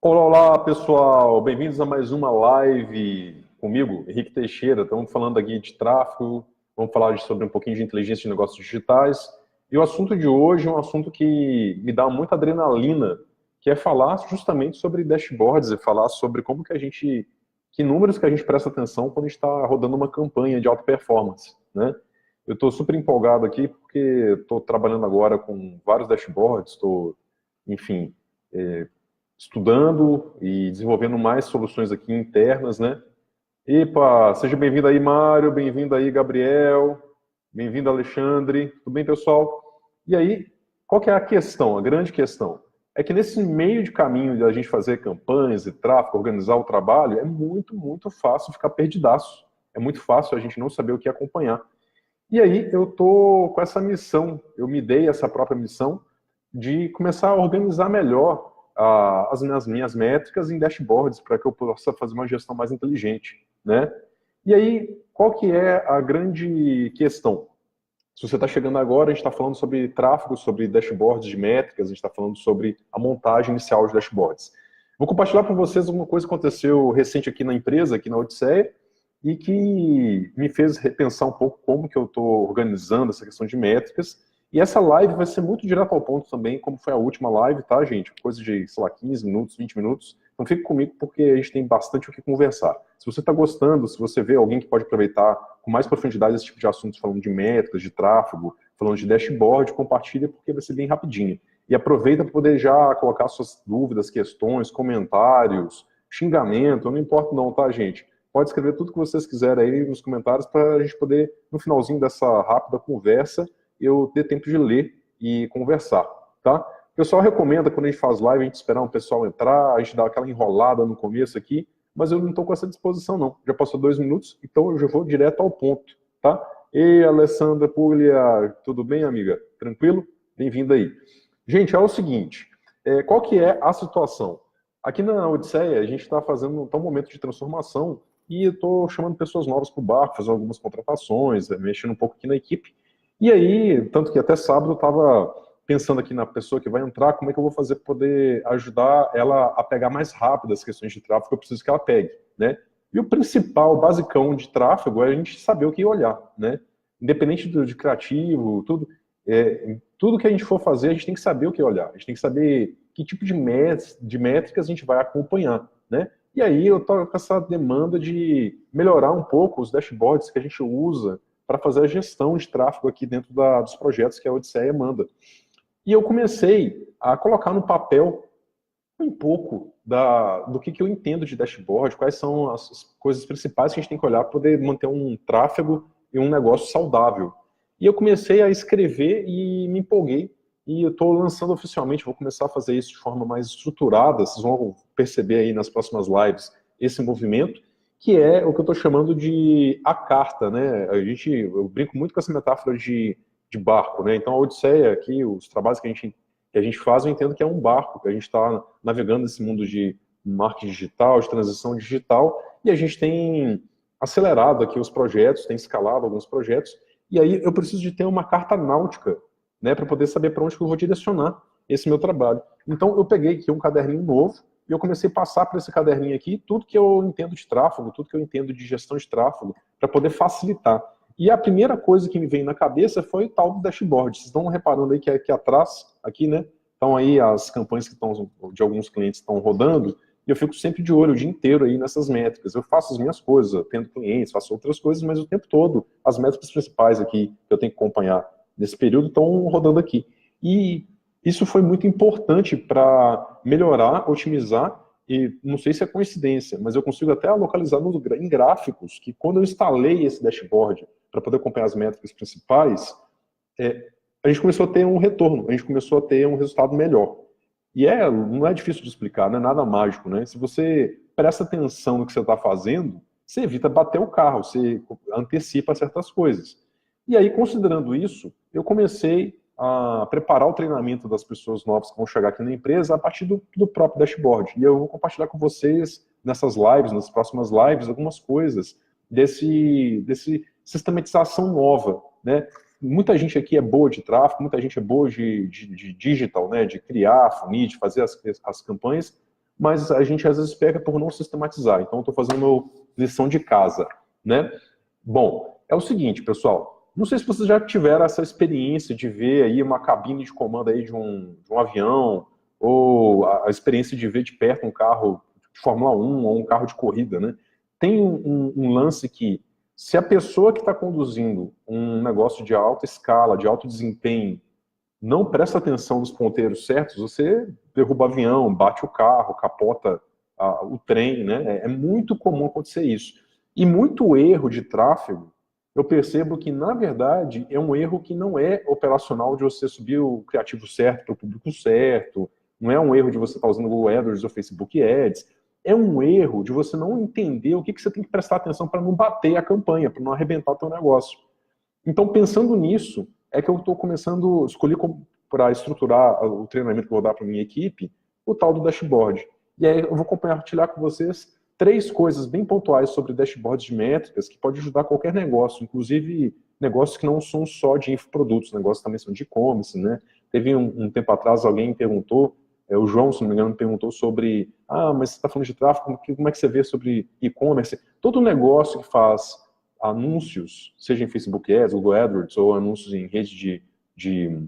Olá, olá, pessoal, bem-vindos a mais uma live comigo, Henrique Teixeira. Estamos falando aqui de tráfego, vamos falar sobre um pouquinho de inteligência de negócios digitais. E o assunto de hoje é um assunto que me dá muita adrenalina, que é falar justamente sobre dashboards e falar sobre como que que números que a gente presta atenção quando a gente está rodando uma campanha de alta performance, né? Eu estou super empolgado aqui porque estou trabalhando agora com vários dashboards, estou, enfim, estudando e desenvolvendo mais soluções aqui internas, né? Epa, seja bem-vindo aí, Mário, bem-vindo aí, Gabriel, bem-vindo, Alexandre. Tudo bem, pessoal? E aí, qual que é a questão, a grande questão? É que nesse meio de caminho de a gente fazer campanhas e tráfego, organizar o trabalho, é muito fácil ficar perdidaço. É muito fácil a gente não saber o que acompanhar. E aí eu tô com essa missão, eu me dei essa própria missão de começar a organizar melhor as minhas métricas em dashboards para que eu possa fazer uma gestão mais inteligente, né? E aí, qual que é a grande questão? Se você está chegando agora, a gente está falando sobre tráfego, sobre dashboards de métricas, a gente está falando sobre a montagem inicial de dashboards. Vou compartilhar com vocês alguma coisa que aconteceu recente aqui na empresa, aqui na Odisseia, e que me fez repensar um pouco como que eu estou organizando essa questão de métricas. E essa live vai ser muito direto ao ponto também, como foi a última live, tá, gente? Coisa de, sei lá, 15 minutos, 20 minutos. Então fique comigo porque a gente tem bastante o que conversar. Se você está gostando, se você vê alguém que pode aproveitar com mais profundidade esse tipo de assuntos, falando de métricas, de tráfego, falando de dashboard, compartilha porque vai ser bem rapidinho. E aproveita para poder já colocar suas dúvidas, questões, comentários, xingamento, não importa não, tá, gente? Pode escrever tudo que vocês quiserem aí nos comentários para a gente poder, no finalzinho dessa rápida conversa, eu ter tempo de ler e conversar, tá? O pessoal recomenda, quando a gente faz live, a gente esperar um pessoal entrar, a gente dá aquela enrolada no começo aqui, mas eu não estou com essa disposição, não. Já passou 2 minutos, então eu já vou direto ao ponto, tá? Ei, Alessandra Puglia, tudo bem, amiga? Tranquilo? Bem-vinda aí. Gente, é o seguinte, qual que é a situação? Aqui na Odisseia, a gente está fazendo um momento de transformação e eu estou chamando pessoas novas para o barco, fazendo algumas contratações, mexendo um pouco aqui na equipe. E aí, tanto que até sábado eu estava pensando aqui na pessoa que vai entrar, como é que eu vou fazer para poder ajudar ela a pegar mais rápido as questões de tráfego que eu preciso que ela pegue, né? E o principal, o basicão de tráfego é a gente saber o que olhar, né? Independente de criativo, tudo que a gente for fazer, a gente tem que saber o que olhar, a gente tem que saber que tipo de métricas a gente vai acompanhar, né? E aí eu estou com essa demanda de melhorar um pouco os dashboards que a gente usa para fazer a gestão de tráfego aqui dentro dos projetos que a Odisseia manda. E eu comecei a colocar no papel um pouco do que eu entendo de dashboard, quais são as coisas principais que a gente tem que olhar para poder manter um tráfego e um negócio saudável. E eu comecei a escrever e me empolguei. E eu estou lançando oficialmente, vou começar a fazer isso de forma mais estruturada, vocês vão perceber aí nas próximas lives esse movimento, que é o que eu estou chamando de a carta, né? Eu brinco muito com essa metáfora de barco, né? Então a Odisseia aqui, os trabalhos que a gente faz, eu entendo que é um barco, que a gente está navegando nesse mundo de marketing digital, de transição digital, e a gente tem acelerado aqui os projetos, tem escalado alguns projetos, e aí eu preciso de ter uma carta náutica, né, para poder saber para onde que eu vou direcionar esse meu trabalho. Então eu peguei aqui um caderninho novo, e eu comecei a passar para esse caderninho aqui tudo que eu entendo de tráfego, tudo que eu entendo de gestão de tráfego, para poder facilitar. E a primeira coisa que me veio na cabeça foi o tal do dashboard. Vocês estão reparando aí que aqui atrás, aqui, né, estão aí as campanhas que estão, de alguns clientes estão rodando, e eu fico sempre de olho o dia inteiro aí nessas métricas. Eu faço as minhas coisas, atendo clientes, faço outras coisas, mas o tempo todo as métricas principais aqui que eu tenho que acompanhar nesse período estão rodando aqui. E isso foi muito importante para melhorar, otimizar, e não sei se é coincidência, mas eu consigo até localizar em gráficos que quando eu instalei esse dashboard para poder acompanhar as métricas principais, a gente começou a ter um retorno, a gente começou a ter um resultado melhor. E não é difícil de explicar, não é nada mágico, né? Se você presta atenção no que você está fazendo, você evita bater o carro, você antecipa certas coisas. E aí, considerando isso, eu comecei a preparar o treinamento das pessoas novas que vão chegar aqui na empresa a partir do próprio dashboard. E eu vou compartilhar com vocês nessas lives, nas próximas lives, algumas coisas desse sistematização nova, né? Muita gente aqui é boa de tráfego, muita gente é boa de digital, né? De criar funil, de fazer as campanhas, mas a gente às vezes peca por não sistematizar. Então, eu estou fazendo lição de casa, né? Bom, é o seguinte, pessoal. Não sei se vocês já tiveram essa experiência de ver aí uma cabine de comando aí de um avião, ou a experiência de ver de perto um carro de Fórmula 1 ou um carro de corrida, né? Tem um lance que, se a pessoa que está conduzindo um negócio de alta escala, de alto desempenho, não presta atenção nos ponteiros certos, você derruba o avião, bate o carro, capota o trem, né? É muito comum acontecer isso. E muito erro de tráfego, eu percebo que, na verdade, é um erro que não é operacional de você subir o criativo certo para o público certo, não é um erro de você estar usando o Google AdWords ou Facebook Ads, é um erro de você não entender o que você tem que prestar atenção para não bater a campanha, para não arrebentar o teu negócio. Então, pensando nisso, é que eu estou começando, escolhi para estruturar o treinamento que eu vou dar para minha equipe, o tal do dashboard. E aí eu vou compartilhar com vocês 3 coisas bem pontuais sobre dashboards de métricas que pode ajudar qualquer negócio, inclusive negócios que não são só de infoprodutos, negócios também são de e-commerce, né? Teve um tempo atrás alguém perguntou, o João, se não me engano, perguntou sobre, mas você está falando de tráfego, como é que você vê sobre e-commerce? Todo negócio que faz anúncios, seja em Facebook Ads, Google AdWords, ou anúncios em rede de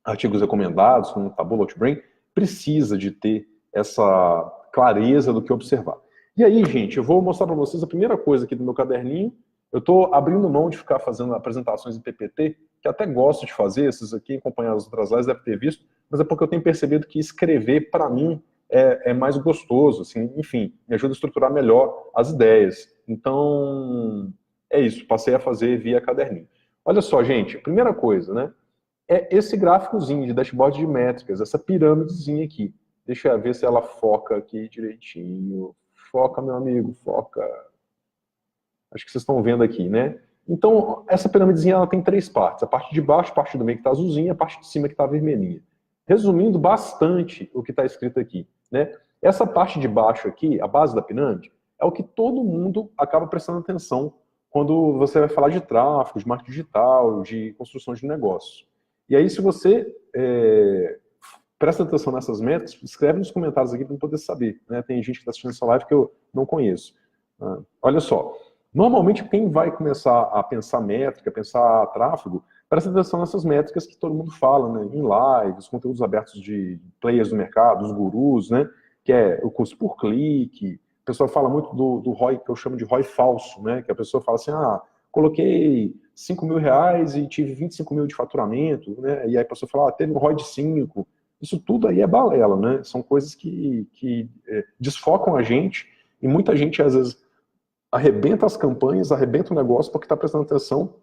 artigos recomendados, como Taboola, Outbrain, precisa de ter essa clareza do que observar. E aí, gente, eu vou mostrar para vocês a primeira coisa aqui do meu caderninho. Eu estou abrindo mão de ficar fazendo apresentações em PPT, que até gosto de fazer, esses aqui, acompanhar as outras lives, deve ter visto, mas é porque eu tenho percebido que escrever, para mim, é mais gostoso, assim, enfim, me ajuda a estruturar melhor as ideias. Então, é isso, passei a fazer via caderninho. Olha só, gente, primeira coisa, né, é esse gráficozinho de dashboard de métricas, essa pirâmidezinha aqui. Deixa eu ver se ela foca aqui direitinho. Foca, meu amigo, foca. Acho que vocês estão vendo aqui, né? Então, essa pirâmidezinha ela tem 3 partes. A parte de baixo, a parte do meio que está azulzinha, a parte de cima que está vermelhinha. Resumindo bastante o que está escrito aqui, né? Essa parte de baixo aqui, a base da pirâmide, é o que todo mundo acaba prestando atenção quando você vai falar de tráfego, de marketing digital, de construção de negócios. E aí, se você presta atenção nessas métricas, escreve nos comentários aqui para eu poder saber, né? Tem gente que está assistindo essa live que eu não conheço. Olha só, normalmente quem vai começar a pensar métrica, pensar tráfego, presta atenção nessas métricas que todo mundo fala, né? Em lives, conteúdos abertos de players do mercado, os gurus, né? Que é o custo por clique. O pessoal fala muito do ROI, que eu chamo de ROI falso, né? Que a pessoa fala assim, coloquei 5 mil reais e tive 25 mil de faturamento, né? E aí a pessoa fala, teve um ROI de 5. Isso tudo aí é balela, né? São coisas que desfocam a gente, e muita gente, às vezes, arrebenta as campanhas, arrebenta o negócio porque está prestando atenção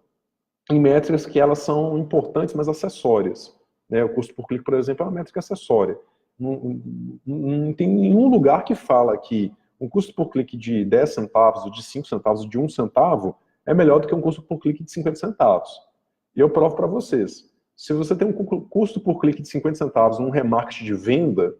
em métricas que elas são importantes, mas acessórias. Né? O custo por clique, por exemplo, é uma métrica acessória. Não tem nenhum lugar que fala que um custo por clique de 10 centavos, ou de 5 centavos, ou de 1 centavo, é melhor do que um custo por clique de 50 centavos. E eu provo para vocês. Se você tem um custo por clique de 50 centavos num remarketing de venda,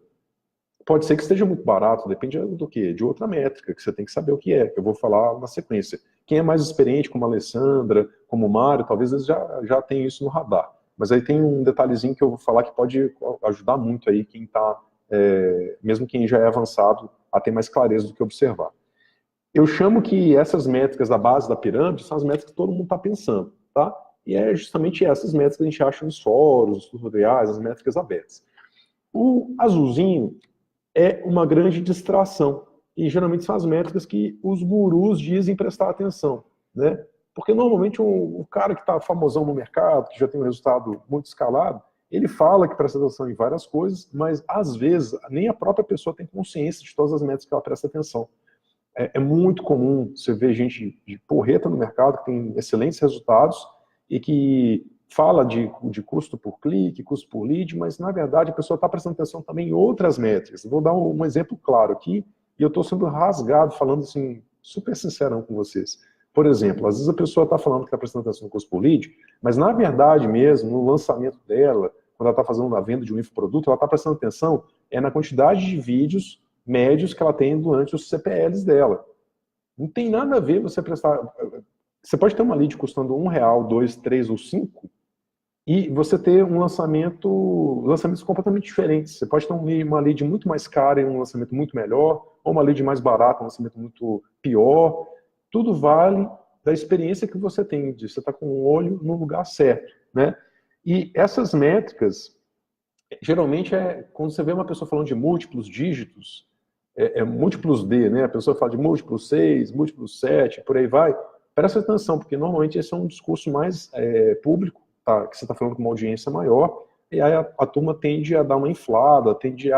pode ser que esteja muito barato, depende do quê? De outra métrica, que você tem que saber o que é, que eu vou falar na sequência. Quem é mais experiente, como a Alessandra, como o Mário, talvez eles já tenham isso no radar. Mas aí tem um detalhezinho que eu vou falar que pode ajudar muito aí quem está, mesmo quem já é avançado, a ter mais clareza do que observar. Eu chamo que essas métricas da base da pirâmide são as métricas que todo mundo está pensando, tá? E é justamente essas métricas que a gente acha nos fóruns, nos tutoriais, as métricas abertas. O azulzinho é uma grande distração. E geralmente são as métricas que os gurus dizem prestar atenção, né? Porque normalmente o cara que está famosão no mercado, que já tem um resultado muito escalado, ele fala que presta atenção em várias coisas, mas às vezes nem a própria pessoa tem consciência de todas as métricas que ela presta atenção. É muito comum você ver gente de porreta no mercado que tem excelentes resultados e que fala de custo por clique, custo por lead, mas na verdade a pessoa está prestando atenção também em outras métricas. Vou dar um exemplo claro aqui, e eu estou sendo rasgado, falando assim, super sincerão com vocês. Por exemplo, às vezes a pessoa está falando que está prestando atenção no custo por lead, mas na verdade mesmo, no lançamento dela, quando ela está fazendo a venda de um infoproduto, ela está prestando atenção na quantidade de vídeos médios que ela tem durante os CPLs dela. Não tem nada a ver você prestar... Você pode ter uma lead custando R$1, 2, 3 ou 5, e você ter lançamentos completamente diferentes. Você pode ter uma lead muito mais cara e um lançamento muito melhor, ou uma lead mais barata, um lançamento muito pior. Tudo vale da experiência que você tem, de você estar com o olho no lugar certo, né? E essas métricas, geralmente, quando você vê uma pessoa falando de múltiplos dígitos, múltiplos D, né? A pessoa fala de múltiplos 6, múltiplos 7, por aí vai. Presta atenção, porque normalmente esse é um discurso mais público, tá? Que você está falando com uma audiência maior, e aí a turma tende a dar uma inflada, tende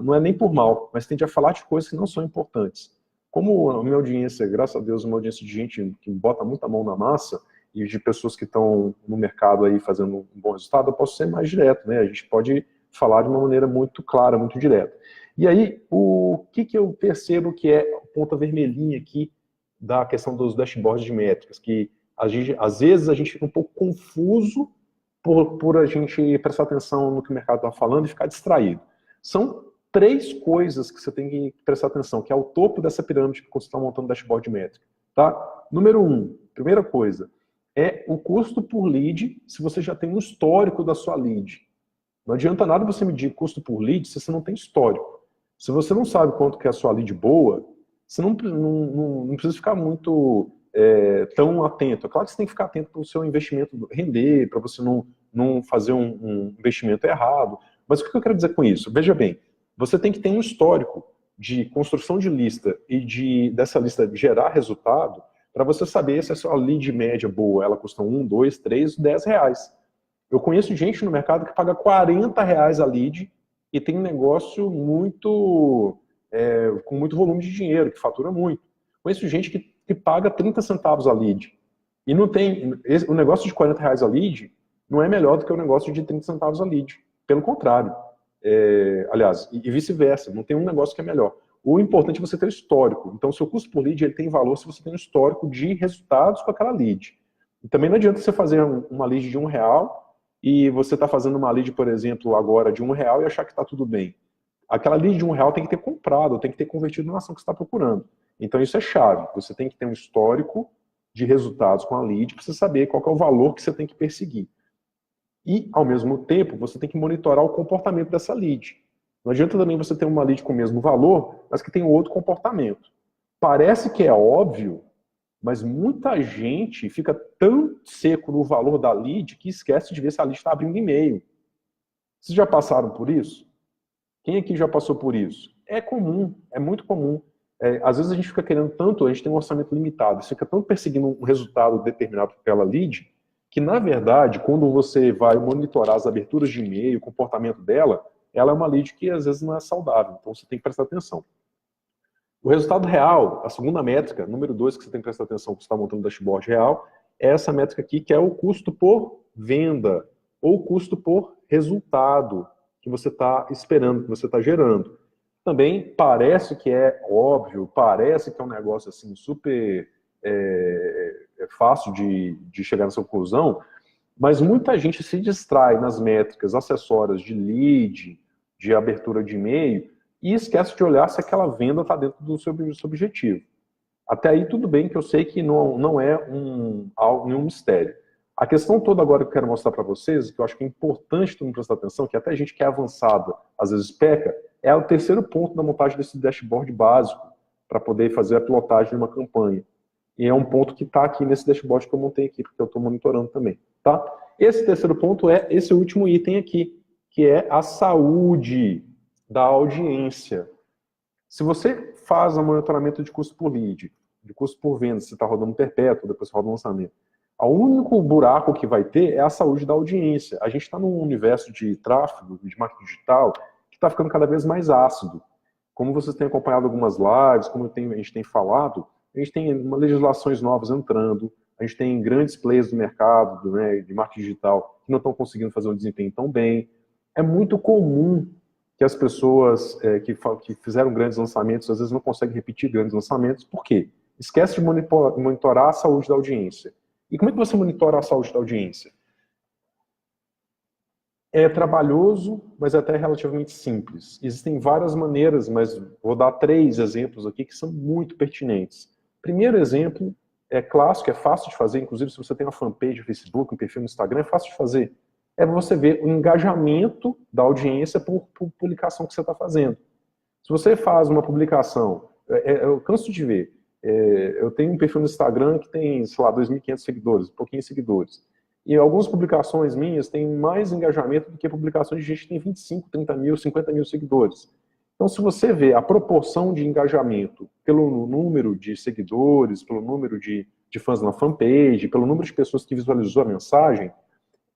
não é nem por mal, mas tende a falar de coisas que não são importantes. Como a minha audiência, graças a Deus, é uma audiência de gente que bota muita mão na massa, e de pessoas que estão no mercado aí fazendo um bom resultado, eu posso ser mais direto, né? A gente pode falar de uma maneira muito clara, muito direta. E aí, o que eu percebo que é a ponta vermelhinha aqui da questão dos dashboards de métricas, que às vezes a gente fica um pouco confuso por a gente prestar atenção no que o mercado está falando e ficar distraído. São 3 coisas que você tem que prestar atenção, que é o topo dessa pirâmide que você está montando dashboard de métrica. Tá? Número 1, primeira coisa, é o custo por lead se você já tem um histórico da sua lead. Não adianta nada você medir custo por lead se você não tem histórico. Se você não sabe quanto que é a sua lead boa, você não precisa ficar muito tão atento. É claro que você tem que ficar atento para o seu investimento render, para você não fazer um investimento errado. Mas o que eu quero dizer com isso? Veja bem, você tem que ter um histórico de construção de lista e dessa lista gerar resultado para você saber se a sua lead média boa, ela custa 1, 2, 3, 10 reais. Eu conheço gente no mercado que paga 40 reais a lead e tem um negócio com muito volume de dinheiro, que fatura muito. Conheço gente que paga 30 centavos a lead. E não tem. O negócio de 40 reais a lead não é melhor do que o negócio de 30 centavos a lead. Pelo contrário. Aliás, e vice-versa. Não tem um negócio que é melhor. O importante é você ter histórico. Então, o seu custo por lead ele tem valor se você tem um histórico de resultados com aquela lead. E também não adianta você fazer uma lead de R$1 e você está fazendo uma lead, por exemplo, agora de R$1 e achar que está tudo bem. Aquela lead de R$1 tem que ter comprado, tem que ter convertido na ação que você está procurando. Então isso é chave. Você tem que ter um histórico de resultados com a lead para você saber qual que é o valor que você tem que perseguir. E, ao mesmo tempo, você tem que monitorar o comportamento dessa lead. Não adianta também você ter uma lead com o mesmo valor, mas que tem outro comportamento. Parece que é óbvio, mas muita gente fica tão seco no valor da lead que esquece de ver se a lead está abrindo e-mail. Vocês já passaram por isso? Quem aqui já passou por isso? É comum, é muito comum. Às vezes a gente fica querendo tanto, a gente tem um orçamento limitado, você fica tanto perseguindo um resultado determinado pela lead, que na verdade, quando você vai monitorar as aberturas de e-mail, o comportamento dela, ela é uma lead que às vezes não é saudável, então você tem que prestar atenção. O resultado real, a segunda métrica, número 2, que você tem que prestar atenção quando você está montando o dashboard real, é essa métrica aqui, que é o custo por venda, ou custo por resultado que você está esperando, que você está gerando. Também parece que é óbvio, parece que é um negócio assim super fácil de chegar nessa conclusão, mas muita gente se distrai nas métricas acessórias de lead, de abertura de e-mail, e esquece de olhar se aquela venda está dentro do seu objetivo. Até aí tudo bem, que eu sei que não é nenhum mistério. A questão toda agora que eu quero mostrar para vocês, que eu acho que é importante todo mundo prestar atenção, que até gente que é avançada às vezes peca, é o terceiro ponto da montagem desse dashboard básico, para poder fazer a pilotagem de uma campanha. E é um ponto que está aqui nesse dashboard que eu montei aqui, porque eu estou monitorando também. Tá? Esse terceiro ponto é esse último item aqui, que é a saúde da audiência. Se você faz o monitoramento de custo por lead, de custo por venda, você está rodando perpétuo, depois roda o lançamento, o único buraco que vai ter é a saúde da audiência. A gente está num universo de tráfego, de marketing digital, que está ficando cada vez mais ácido. Como vocês têm acompanhado algumas lives, como a gente tem falado, a gente tem legislações novas entrando, a gente tem grandes players do mercado, né, de marketing digital, que não estão conseguindo fazer um desempenho tão bem. É muito comum que as pessoas que fizeram grandes lançamentos, às vezes não conseguem repetir grandes lançamentos. Por quê? Esquece de monitorar a saúde da audiência. E como é que você monitora a saúde da audiência? É trabalhoso, mas até relativamente simples. Existem várias maneiras, mas vou dar 3 exemplos aqui que são muito pertinentes. Primeiro exemplo é clássico, é fácil de fazer, inclusive se você tem uma fanpage no Facebook, um perfil no Instagram, é fácil de fazer. É você ver o engajamento da audiência por publicação que você está fazendo. Se você faz uma publicação, eu canso de ver, eu tenho um perfil no Instagram que tem, sei lá, 2.500 seguidores, um pouquinho de seguidores. E algumas publicações minhas têm mais engajamento do que publicações de gente que tem 25, 30 mil, 50 mil seguidores. Então, se você vê a proporção de engajamento pelo número de seguidores, pelo número de fãs na fanpage, pelo número de pessoas que visualizou a mensagem,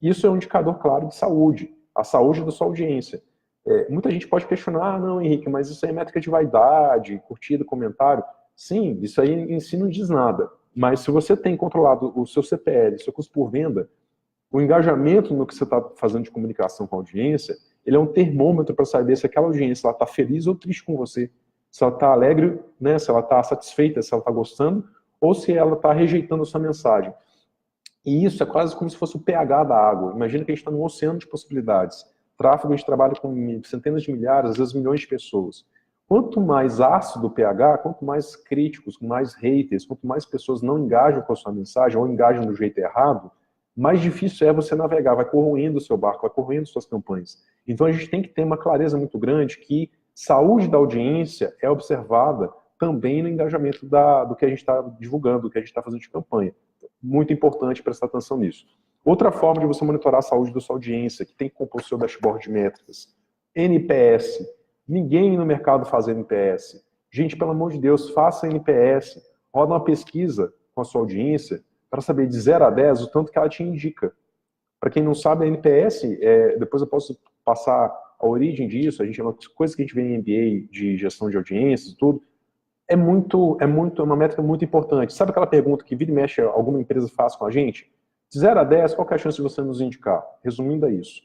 isso é um indicador claro de saúde, a saúde da sua audiência. Muita gente pode questionar, não, Henrique, mas isso aí é métrica de vaidade, curtida, comentário. Sim, isso aí em si não diz nada. Mas se você tem controlado o seu CPL, seu custo por venda, o engajamento no que você está fazendo de comunicação com a audiência, ele é um termômetro para saber se aquela audiência está feliz ou triste com você. Se ela está alegre, né, se ela está satisfeita, se ela está gostando, ou se ela está rejeitando a sua mensagem. E isso é quase como se fosse o pH da água. Imagina que a gente está num oceano de possibilidades. Tráfego, a gente trabalha com centenas de milhares, às vezes milhões de pessoas. Quanto mais ácido o pH, quanto mais críticos, mais haters, quanto mais pessoas não engajam com a sua mensagem ou engajam do jeito errado, mais difícil é você navegar, vai corroendo o seu barco, vai corroendo suas campanhas. Então a gente tem que ter uma clareza muito grande que saúde da audiência é observada também no engajamento do que a gente está divulgando, do que a gente está fazendo de campanha. Muito importante prestar atenção nisso. Outra forma de você monitorar a saúde da sua audiência, que tem que compor o seu dashboard de métricas, NPS. Ninguém no mercado faz NPS. Gente, pelo amor de Deus, faça NPS. Roda uma pesquisa com a sua audiência para saber de 0 a 10 o tanto que ela te indica. Para quem não sabe, a NPS, depois eu posso passar a origem disso, é uma coisa que a gente vê em MBA de gestão de audiências e tudo, é uma métrica muito importante. Sabe aquela pergunta que vira e mexe alguma empresa faz com a gente? De 0 a 10, qual que é a chance de você nos indicar? Resumindo, é isso.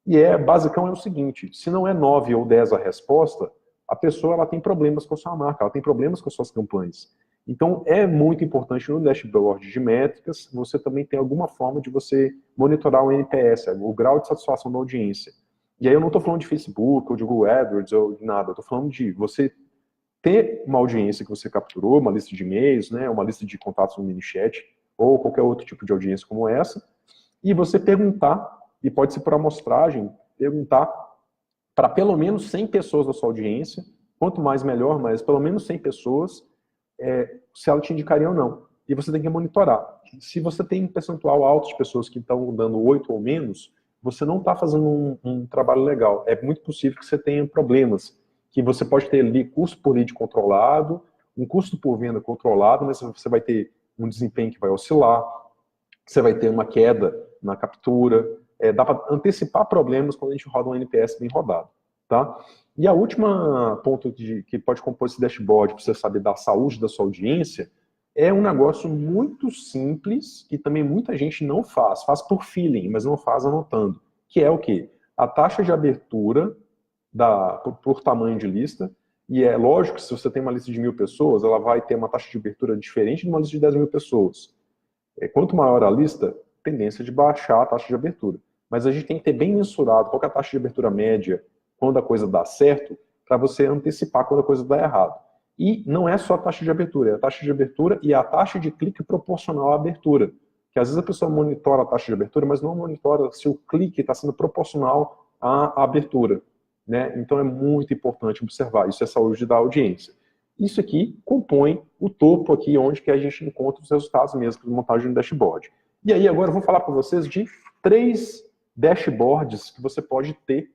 E basicão é o seguinte, se não é 9 ou 10 a resposta, a pessoa ela tem problemas com a sua marca, ela tem problemas com as suas campanhas. Então, é muito importante no dashboard de métricas, você também tem alguma forma de você monitorar o NPS, o grau de satisfação da audiência. E aí eu não estou falando de Facebook, ou de Google AdWords, ou de nada, eu estou falando de você ter uma audiência que você capturou, uma lista de e-mails, né, uma lista de contatos no mini-chat, ou qualquer outro tipo de audiência como essa, e você perguntar, e pode ser por amostragem, perguntar para pelo menos 100 pessoas da sua audiência, quanto mais melhor, mas pelo menos 100 pessoas, se ela te indicaria ou não. E você tem que monitorar. Se você tem um percentual alto de pessoas que estão dando 8 ou menos, você não está fazendo um trabalho legal. É muito possível que você tenha problemas, que você pode ter ali custo por lead controlado, um custo por venda controlado, mas você vai ter um desempenho que vai oscilar, você vai ter uma queda na captura, dá para antecipar problemas quando a gente roda um NPS bem rodado, tá? E a última ponto que pode compor esse dashboard para você saber da saúde da sua audiência é um negócio muito simples que também muita gente não faz por feeling, mas não faz anotando, que é o quê? A taxa de abertura por tamanho de lista, e é lógico que se você tem uma lista de 1.000 pessoas, ela vai ter uma taxa de abertura diferente de uma lista de 10.000 pessoas. Quanto maior a lista, tendência de baixar a taxa de abertura. Mas a gente tem que ter bem mensurado qual é a taxa de abertura média quando a coisa dá certo, para você antecipar quando a coisa dá errado. E não é só a taxa de abertura, é a taxa de abertura e a taxa de clique proporcional à abertura. Que às vezes a pessoa monitora a taxa de abertura, mas não monitora se o clique está sendo proporcional à abertura. Né? Então é muito importante observar, isso é saúde da audiência. Isso aqui compõe o topo aqui, onde que a gente encontra os resultados mesmo de montagem do dashboard. E aí agora eu vou falar para vocês de 3 dashboards que você pode ter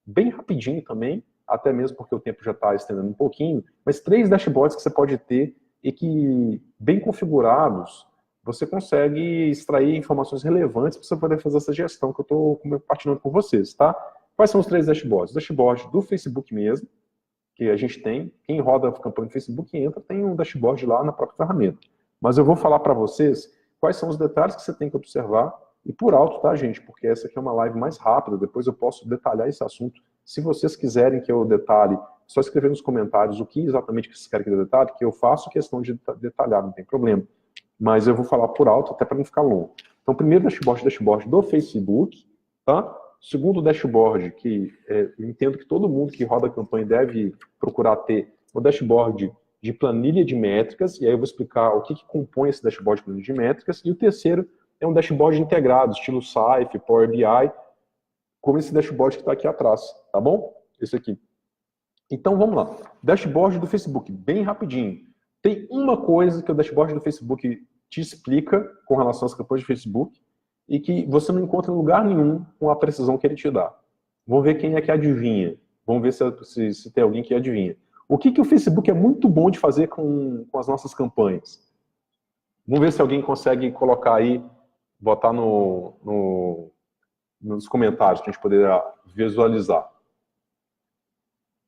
bem rapidinho também, até mesmo porque o tempo já está estendendo um pouquinho, mas 3 dashboards que você pode ter e que, bem configurados, você consegue extrair informações relevantes para você poder fazer essa gestão que eu estou compartilhando com vocês, tá? Quais são os 3 dashboards? O dashboard do Facebook mesmo, que a gente tem, quem roda a campanha no Facebook entra, tem um dashboard lá na própria ferramenta. Mas eu vou falar para vocês quais são os detalhes que você tem que observar, e por alto, tá, gente? Porque essa aqui é uma live mais rápida, depois eu posso detalhar esse assunto. Se vocês quiserem que eu detalhe, só escrever nos comentários o que exatamente que vocês querem que eu detalhe, que eu faço questão de detalhar, não tem problema. Mas eu vou falar por alto, até para não ficar longo. Então, primeiro dashboard do Facebook, tá? Segundo dashboard, que eu entendo que todo mundo que roda a campanha deve procurar ter, o dashboard de planilha de métricas, e aí eu vou explicar o que compõe esse dashboard de planilha de métricas, e o terceiro é um dashboard integrado, estilo Safe, Power BI, como esse dashboard que está aqui atrás, tá bom? Esse aqui. Então, vamos lá. Dashboard do Facebook, bem rapidinho. Tem uma coisa que o dashboard do Facebook te explica com relação às campanhas de Facebook e que você não encontra em lugar nenhum com a precisão que ele te dá. Vamos ver quem é que adivinha. Vamos ver se tem alguém que adivinha. O que o Facebook é muito bom de fazer com as nossas campanhas? Vamos ver se alguém consegue colocar aí, botar nos comentários, para a gente poder visualizar.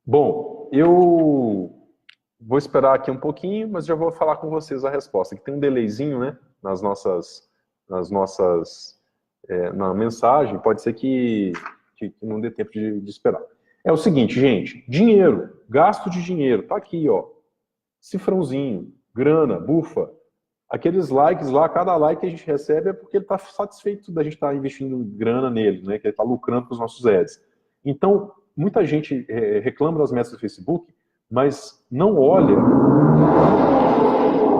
Bom, eu vou esperar aqui um pouquinho, mas já vou falar com vocês a resposta. Aqui tem um delayzinho, né, na mensagem, pode ser que não dê tempo de esperar. É o seguinte, gente, dinheiro, gasto de dinheiro, tá aqui, ó, cifrãozinho, grana, bufa, aqueles likes lá, cada like que a gente recebe é porque ele está satisfeito da gente estar investindo grana nele, né, que ele está lucrando com os nossos ads. Então, muita gente reclama das metas do Facebook, mas não olha.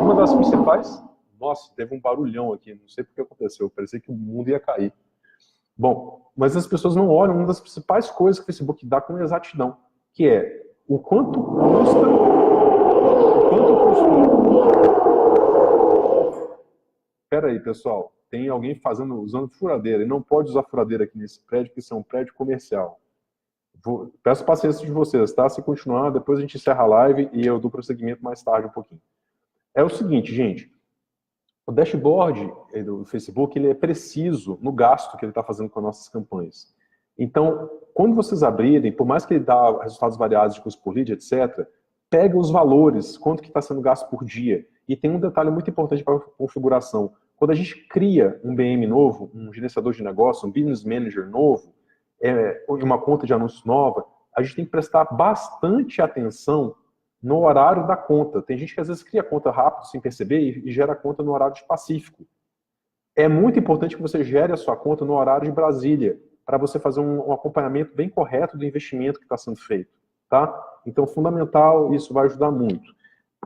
Uma das principais... Nossa, teve um barulhão aqui, não sei porque aconteceu, parecia que o mundo ia cair. Bom, mas as pessoas não olham uma das principais coisas que o Facebook dá com exatidão, que é o quanto custa... Espera aí, pessoal, tem alguém usando furadeira, e não pode usar furadeira aqui nesse prédio, porque isso é um prédio comercial. Peço paciência de vocês, tá? Se continuar, depois a gente encerra a live e eu dou prosseguimento mais tarde um pouquinho. É o seguinte, gente, o dashboard do Facebook, ele é preciso no gasto que ele está fazendo com as nossas campanhas. Então, quando vocês abrirem, por mais que ele dá resultados variados de custo por lead, etc., pega os valores, quanto que está sendo gasto por dia. E tem um detalhe muito importante para a configuração. Quando a gente cria um BM novo, um gerenciador de negócio, um business manager novo, uma conta de anúncios nova, a gente tem que prestar bastante atenção no horário da conta. Tem gente que às vezes cria conta rápido, sem perceber, e gera a conta no horário específico. É muito importante que você gere a sua conta no horário de Brasília, para você fazer um acompanhamento bem correto do investimento que está sendo feito. Tá? Então, fundamental, isso vai ajudar muito.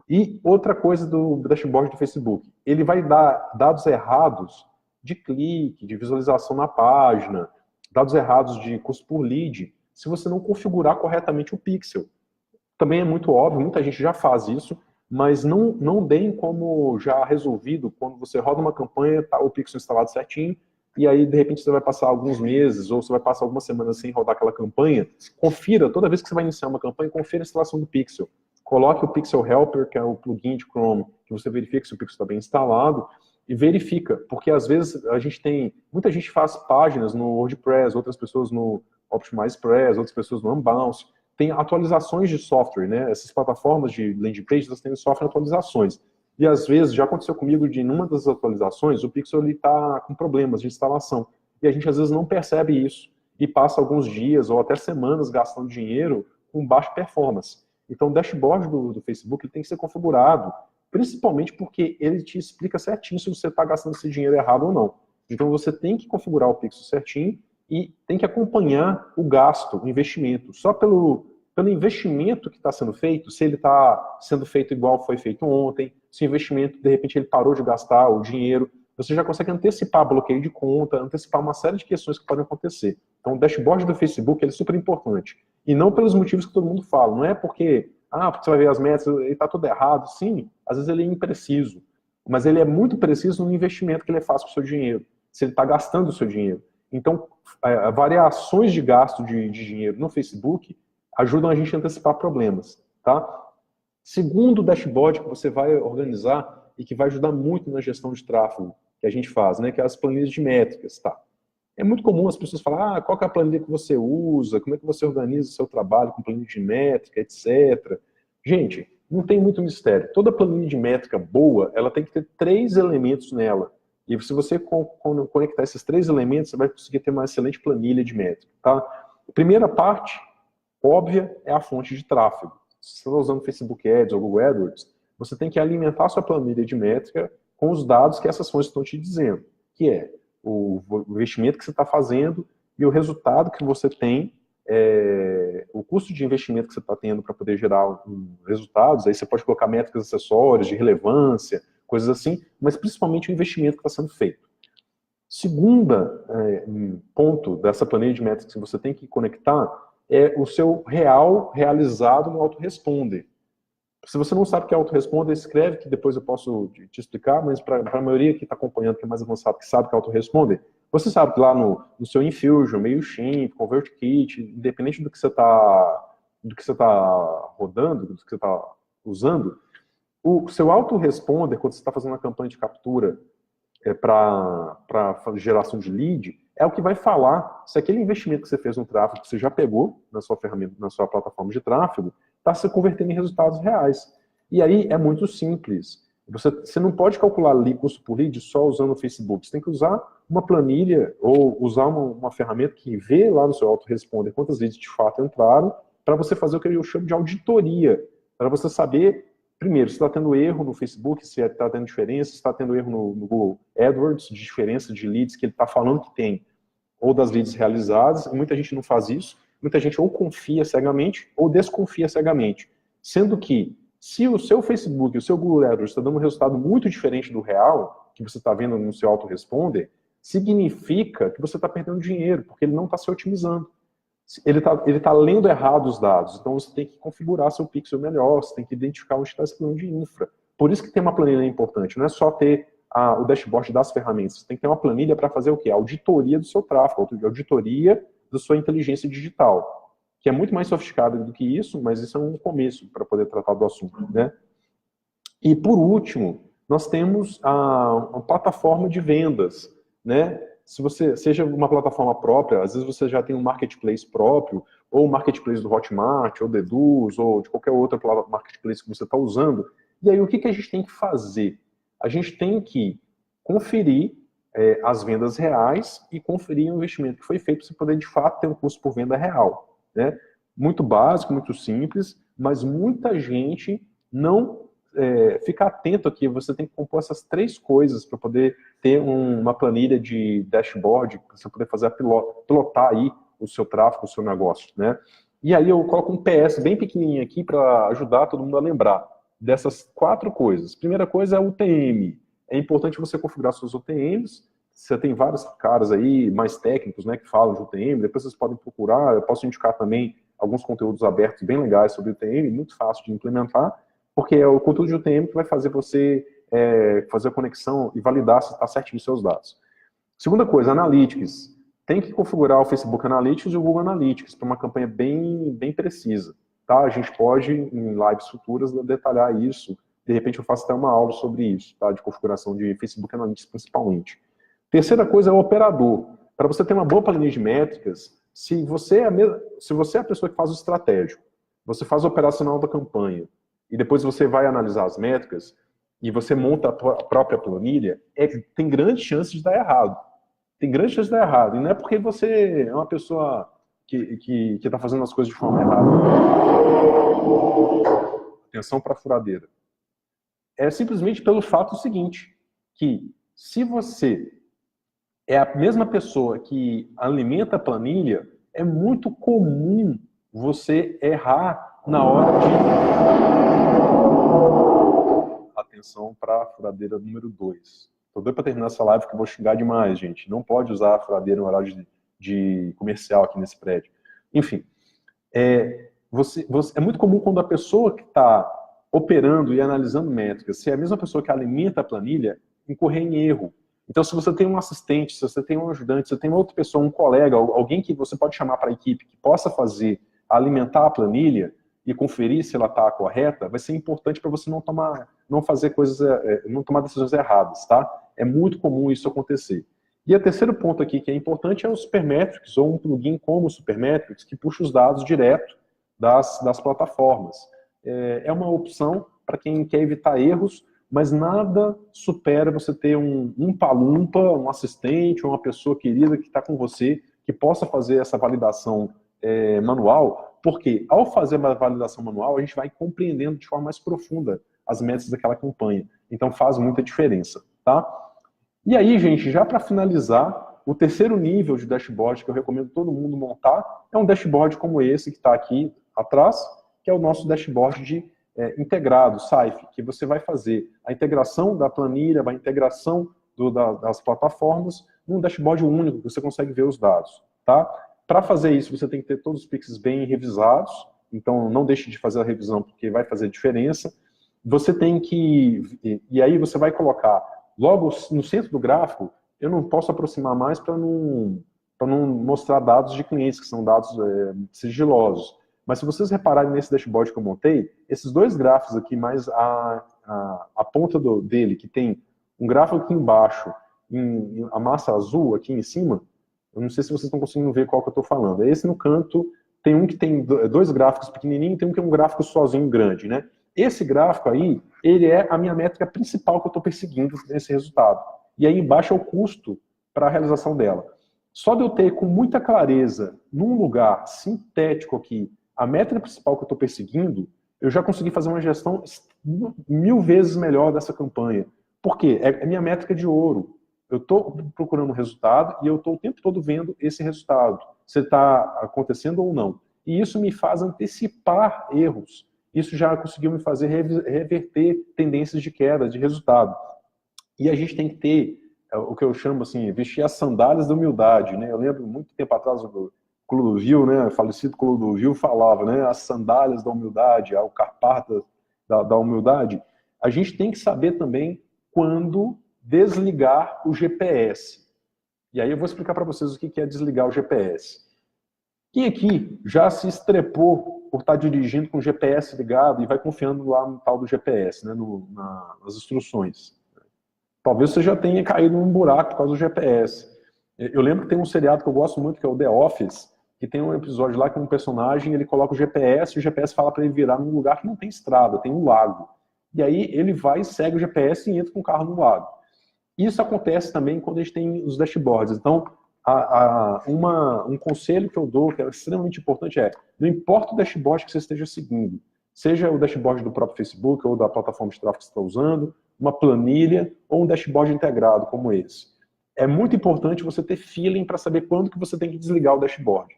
E outra coisa do dashboard do Facebook, ele vai dar dados errados de clique, de visualização na página, dados errados de custo por lead, se você não configurar corretamente o pixel. Também é muito óbvio, muita gente já faz isso, mas não deem como já resolvido quando você roda uma campanha, tá o pixel instalado certinho, e aí de repente você vai passar alguns meses, ou você vai passar algumas semanas sem rodar aquela campanha. Confira, toda vez que você vai iniciar uma campanha, confira a instalação do pixel. Coloque o Pixel Helper, que é o plugin de Chrome, que você verifica se o pixel está bem instalado, e verifica, porque às vezes muita gente faz páginas no WordPress, outras pessoas no OptimizePress, outras pessoas no Unbounce, tem atualizações de software, né? Essas plataformas de landing page, elas têm software atualizações. E às vezes, já aconteceu comigo de, numa das atualizações, o Pixel está com problemas de instalação. E a gente às vezes não percebe isso, e passa alguns dias ou até semanas gastando dinheiro com baixa performance. Então o dashboard do Facebook ele tem que ser configurado, principalmente porque ele te explica certinho se você está gastando esse dinheiro errado ou não. Então você tem que configurar o pixel certinho e tem que acompanhar o gasto, o investimento. Só pelo investimento que está sendo feito, se ele está sendo feito igual foi feito ontem, se o investimento, de repente, ele parou de gastar o dinheiro, você já consegue antecipar bloqueio de conta, antecipar uma série de questões que podem acontecer. Então o dashboard do Facebook ele é super importante. E não pelos motivos que todo mundo fala. Não é porque você vai ver as metas, ele está tudo errado. Sim, às vezes ele é impreciso. Mas ele é muito preciso no investimento que ele faz com o seu dinheiro. Se ele está gastando o seu dinheiro. Então, variações de gasto de dinheiro no Facebook ajudam a gente a antecipar problemas. Tá? Segundo dashboard que você vai organizar e que vai ajudar muito na gestão de tráfego que a gente faz, né, que é as planilhas de métricas. Tá? É muito comum as pessoas falarem, qual que é a planilha que você usa, como é que você organiza o seu trabalho com planilha de métrica, etc. Gente, não tem muito mistério. Toda planilha de métrica boa, ela tem que ter 3 elementos nela. E se você conectar esses 3 elementos, você vai conseguir ter uma excelente planilha de métrica. Tá? A primeira parte, óbvia, é a fonte de tráfego. Se você está usando Facebook Ads ou Google AdWords, você tem que alimentar a sua planilha de métrica com os dados que essas fontes estão te dizendo, que é o investimento que você está fazendo e o resultado que você tem o custo de investimento que você está tendo para poder gerar resultados, aí você pode colocar métricas acessórias de relevância, coisas assim, mas principalmente o investimento que está sendo feito. Segunda ponto dessa planilha de métricas que você tem que conectar é o seu real realizado no autoresponder. Se você não sabe o que é autoresponder, escreve, que depois eu posso te explicar, mas para a maioria que está acompanhando, que é mais avançado, que sabe o que é autoresponder, você sabe que lá no seu Infusion, MailChimp, ConvertKit, independente do que você está rodando, do que você está usando, o seu autoresponder, quando você está fazendo uma campanha de captura para geração de lead, é o que vai falar se aquele investimento que você fez no tráfego, que você já pegou na sua ferramenta, na sua plataforma de tráfego, está se convertendo em resultados reais. E aí é muito simples. Você não pode calcular custo por lead só usando o Facebook. Você tem que usar uma planilha ou usar uma ferramenta que vê lá no seu autoresponder quantas leads de fato entraram, para você fazer o que eu chamo de auditoria, para você saber, primeiro, se está tendo erro no Facebook, se está tendo diferença, se está tendo erro no Google AdWords, de diferença de leads que ele está falando que tem, ou das leads realizadas, e muita gente não faz isso. Muita gente ou confia cegamente ou desconfia cegamente. Sendo que, se o seu Facebook, o seu Google AdWords está dando um resultado muito diferente do real, que você está vendo no seu autoresponder, significa que você está perdendo dinheiro, porque ele não está se otimizando. Ele tá lendo errado os dados, então você tem que configurar seu pixel melhor, você tem que identificar onde está esse plano de infra. Por isso que ter uma planilha é importante, não é só ter o dashboard das ferramentas, você tem que ter uma planilha para fazer o quê? A auditoria do seu tráfego, a auditoria da sua inteligência digital, que é muito mais sofisticada do que isso, mas isso é um começo para poder tratar do assunto, né? E por último, nós temos a plataforma de vendas, né? Se você seja uma plataforma própria, às vezes você já tem um marketplace próprio, ou o marketplace do Hotmart, ou Deduz, ou de qualquer outra marketplace que você está usando. E aí o que a gente tem que fazer? A gente tem que conferir as vendas reais e conferir o investimento que foi feito para você poder, de fato, ter um custo por venda real, né? Muito básico, muito simples, mas muita gente não fica atento aqui. Você tem que compor essas três coisas para poder ter uma planilha de dashboard, para você poder fazer pilotar aí o seu tráfego, o seu negócio, né? E aí eu coloco um PS bem pequenininho aqui para ajudar todo mundo a lembrar dessas quatro coisas. Primeira coisa é o UTM. É importante você configurar seus UTMs. Você tem vários caras aí mais técnicos, né, que falam de UTM. Depois vocês podem procurar. Eu posso indicar também alguns conteúdos abertos bem legais sobre UTM, muito fácil de implementar, porque é o conteúdo de UTM que vai fazer você fazer a conexão e validar se está certinho os seus dados. Segunda coisa, Analytics. Tem que configurar o Facebook Analytics e o Google Analytics para uma campanha bem precisa. Tá? A gente pode, em lives futuras, detalhar isso. De repente eu faço até uma aula sobre isso, tá? De configuração de Facebook Analytics principalmente. Terceira coisa é o operador. Para você ter uma boa planilha de métricas, se você é a pessoa que faz o estratégico, você faz o operacional da campanha, e depois você vai analisar as métricas, e você monta a própria planilha, tem grande chance de dar errado. Tem grande chance de dar errado. E não é porque você é uma pessoa que está fazendo as coisas de forma errada. Atenção para a furadeira. É simplesmente pelo fato seguinte, que se você é a mesma pessoa que alimenta a planilha, é muito comum você errar na hora de... Atenção para a furadeira número 2. Tô doido para terminar essa live que eu vou xingar demais, gente. Não pode usar a furadeira no horário de comercial aqui nesse prédio. Enfim, é muito comum quando a pessoa que está operando e analisando métricas, se é a mesma pessoa que alimenta a planilha, incorrer em erro. Então, se você tem um assistente, se você tem um ajudante, se você tem outra pessoa, um colega, alguém que você pode chamar para a equipe que possa alimentar a planilha e conferir se ela está correta, vai ser importante para você não tomar decisões erradas, tá? É muito comum isso acontecer. E o terceiro ponto aqui que é importante é o Supermetrics, ou um plugin como o Supermetrics, que puxa os dados direto das plataformas. É uma opção para quem quer evitar erros, mas nada supera você ter um umpa-lumpa, um assistente, ou uma pessoa querida que está com você, que possa fazer essa validação manual, porque ao fazer uma validação manual, a gente vai compreendendo de forma mais profunda as métricas daquela campanha. Então faz muita diferença, tá? E aí, gente, já para finalizar, O terceiro nível de dashboard que eu recomendo todo mundo montar é um dashboard como esse que está aqui atrás, que é o nosso dashboard de integrado, SAIF, que você vai fazer a integração da planilha, a integração das plataformas num dashboard único, que você consegue ver os dados. Tá? Para fazer isso, você tem que ter todos os pixels bem revisados, então não deixe de fazer a revisão, porque vai fazer diferença. Você tem que... E aí você vai colocar, logo no centro do gráfico, eu não posso aproximar mais para não mostrar dados de clientes, que são dados sigilosos. Mas se vocês repararem nesse dashboard que eu montei, esses dois gráficos aqui, mais a ponta dele, que tem um gráfico aqui embaixo, a massa azul aqui em cima, eu não sei se vocês estão conseguindo ver qual que eu estou falando. Esse no canto, tem um que tem dois gráficos pequenininhos, tem um que é um gráfico sozinho grande, né? Esse gráfico aí, ele é a minha métrica principal que eu estou perseguindo nesse resultado. E aí embaixo é o custo para a realização dela. Só de eu ter com muita clareza, num lugar sintético aqui, a métrica principal que eu estou perseguindo, eu já consegui fazer uma gestão 1000 vezes melhor dessa campanha. Por quê? É minha métrica de ouro. Eu estou procurando um resultado e eu estou o tempo todo vendo esse resultado, se está acontecendo ou não. E isso me faz antecipar erros. Isso já conseguiu me fazer reverter tendências de queda de resultado. E a gente tem que ter o que eu chamo assim, vestir as sandálias da humildade, né? Eu lembro muito tempo atrás o Clodovil, né? O falecido Clodovil falava, né? As sandálias da humildade, o carpar da humildade. A gente tem que saber também quando desligar o GPS. E aí eu vou explicar para vocês o que é desligar o GPS. Quem aqui já se estrepou por estar dirigindo com o GPS ligado e vai confiando lá no tal do GPS, né? Nas instruções? Talvez você já tenha caído num buraco por causa do GPS. Eu lembro que tem um seriado que eu gosto muito, que é o The Office, que tem um episódio lá que um personagem, ele coloca o GPS, e o GPS fala para ele virar num lugar que não tem estrada, tem um lago. E aí ele vai, segue o GPS e entra com o carro no lago. Isso acontece também quando a gente tem os dashboards. Então, um conselho que eu dou, que é extremamente importante, não importa o dashboard que você esteja seguindo, seja o dashboard do próprio Facebook ou da plataforma de tráfego que você está usando, uma planilha ou um dashboard integrado como esse. É muito importante você ter feeling para saber quando que você tem que desligar o dashboard.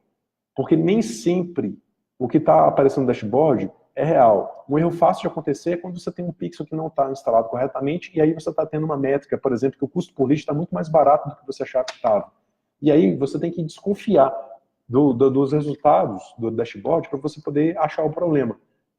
Porque nem sempre o que está aparecendo no dashboard é real. Um erro fácil de acontecer é quando você tem um pixel que não está instalado corretamente e aí você está tendo uma métrica, por exemplo, que o custo por lead está muito mais barato do que você achava que estava. E aí você tem que desconfiar dos resultados do dashboard para você poder achar o problema.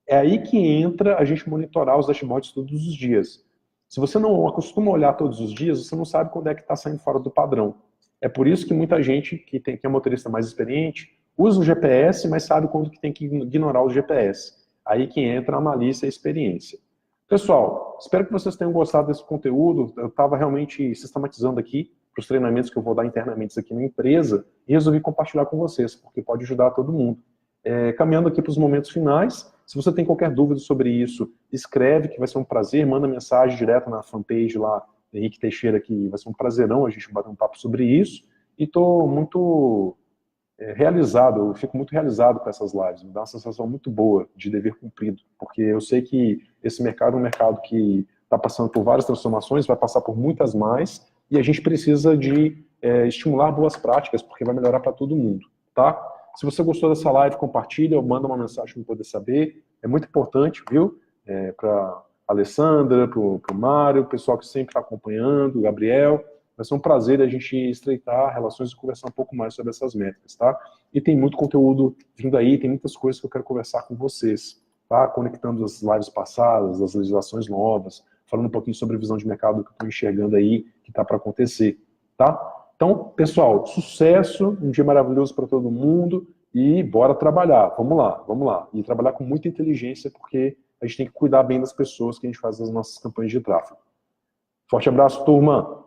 É aí que entra a gente monitorar os dashboards todos os dias. Se você não acostuma a olhar todos os dias, você não sabe quando é que está saindo fora do padrão. É por isso que muita gente que é motorista mais experiente usa o GPS, mas sabe quando que tem que ignorar o GPS. Aí que entra a malícia e a experiência. Pessoal, espero que vocês tenham gostado desse conteúdo. Eu estava realmente sistematizando aqui para os treinamentos que eu vou dar internamente aqui na empresa e resolvi compartilhar com vocês, porque pode ajudar todo mundo. Caminhando aqui para os momentos finais, se você tem qualquer dúvida sobre isso, escreve, que vai ser um prazer, manda mensagem direto na fanpage lá, Henrique Teixeira, que vai ser um prazerão a gente bater um papo sobre isso, e estou muito realizado, eu fico muito realizado com essas lives, me dá uma sensação muito boa de dever cumprido, porque eu sei que esse mercado é um mercado que está passando por várias transformações, vai passar por muitas mais, e a gente precisa de estimular boas práticas, porque vai melhorar para todo mundo, tá? Se você gostou dessa live, compartilha ou manda uma mensagem para eu poder saber. É muito importante, viu? Para a Alessandra, para o Mário, o pessoal que sempre está acompanhando, o Gabriel. Vai ser um prazer a gente estreitar relações e conversar um pouco mais sobre essas métricas, tá? E tem muito conteúdo vindo aí, tem muitas coisas que eu quero conversar com vocês, tá? Conectando as lives passadas, as legislações novas, falando um pouquinho sobre a visão de mercado que eu estou enxergando aí, que está para acontecer, tá? Então, pessoal, sucesso, um dia maravilhoso para todo mundo e bora trabalhar, vamos lá. E trabalhar com muita inteligência, porque a gente tem que cuidar bem das pessoas que a gente faz as nossas campanhas de tráfego. Forte abraço, turma!